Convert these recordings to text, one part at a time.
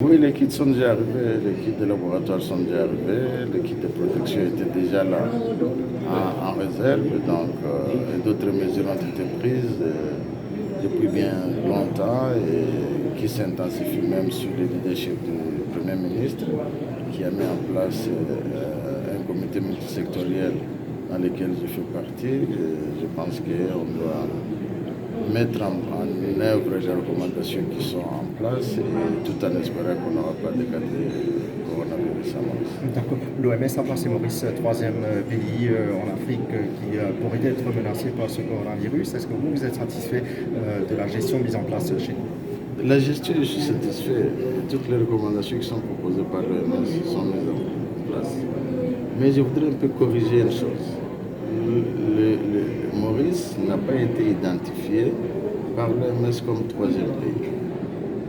Oui, les kits sont déjà arrivés, les kits de laboratoire sont déjà arrivés, les kits de protection étaient déjà là en réserve, donc et d'autres mesures ont été prises depuis bien longtemps et qui s'intensifient même sous le leadership du Premier ministre qui a mis en place un comité multisectoriel dans lequel je fais partie. Je pense qu'on doit mettre en œuvre les recommandations qui sont en place et tout en espérant qu'on n'aura pas de cas de coronavirus à Maurice. D'accord. L'OMS a placé Maurice troisième pays en Afrique qui pourrait être menacé par ce coronavirus. Est-ce que vous êtes satisfait de la gestion mise en place chez nous? La gestion, je suis satisfait. Toutes les recommandations qui sont proposées par l'OMS sont mises en place. Mais je voudrais un peu corriger une chose. Maurice n'a pas été identifié par l'OMS comme troisième pays.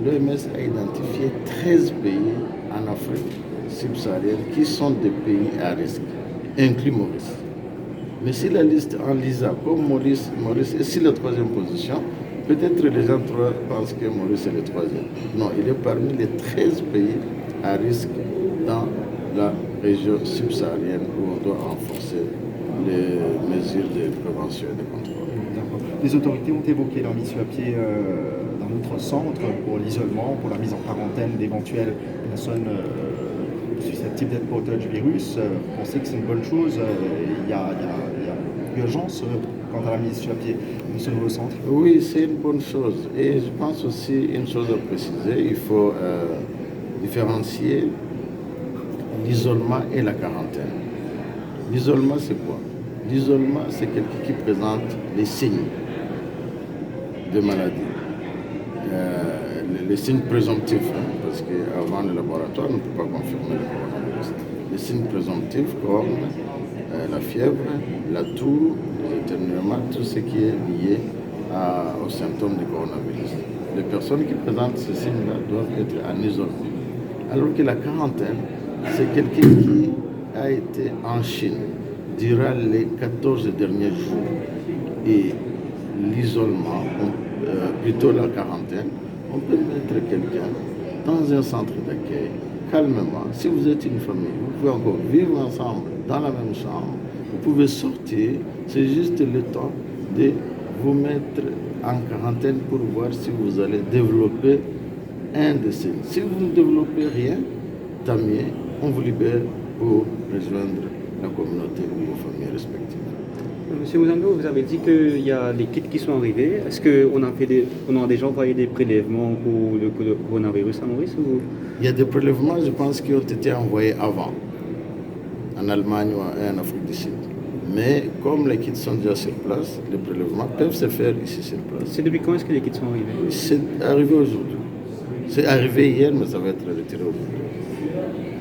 L'OMS a identifié 13 pays en Afrique subsaharienne qui sont des pays à risque, inclus Maurice. Mais si la liste en LISA, comme Maurice est sur la troisième position, peut-être les gens pensent que Maurice est le troisième. Non, il est parmi les 13 pays à risque dans la région subsaharienne où on doit renforcer les mesures de prévention et de contrôle. Les autorités ont évoqué la mise sur pied d'un autre centre pour l'isolement, pour la mise en quarantaine d'éventuelles personnes susceptibles d'être porteurs du virus. Vous pensez que c'est une bonne chose? Il y a urgence quant à la mise sur pied de ce nouveau centre? Oui, c'est une bonne chose. Et je pense aussi une chose à préciser, il faut différencier l'isolement et la quarantaine. L'isolement, c'est quoi? L'isolement, c'est quelqu'un qui présente les signes de maladie. Les signes présomptifs, parce qu'avant le laboratoire, on ne peut pas confirmer le coronavirus. Les signes présomptifs comme la fièvre, la toux, les éternuements, tout ce qui est lié aux symptômes du coronavirus. Les personnes qui présentent ces signes-là doivent être en isolement. Alors que la quarantaine, c'est quelqu'un qui a été en Chine durant les 14 derniers jours. Et l'isolement, plutôt la quarantaine, on peut mettre quelqu'un dans un centre d'accueil, calmement. Si vous êtes une famille, vous pouvez encore vivre ensemble dans la même chambre, vous pouvez sortir, c'est juste le temps de vous mettre en quarantaine pour voir si vous allez développer un de ces. Si vous ne développez rien, tant mieux, on vous libère pour rejoindre la communauté ou vos familles respectives. Monsieur Mouzando, vous avez dit qu'il y a des kits qui sont arrivés. Est-ce qu'on a déjà envoyé des prélèvements pour le coronavirus à Maurice ou... Il y a des prélèvements, je pense, qui ont été envoyés avant, en Allemagne ou en Afrique du Sud. Mais comme les kits sont déjà sur place, les prélèvements peuvent se faire ici sur place. C'est depuis quand est-ce que les kits sont arrivés? C'est arrivé aujourd'hui. C'est arrivé hier, mais ça va être retiré aujourd'hui.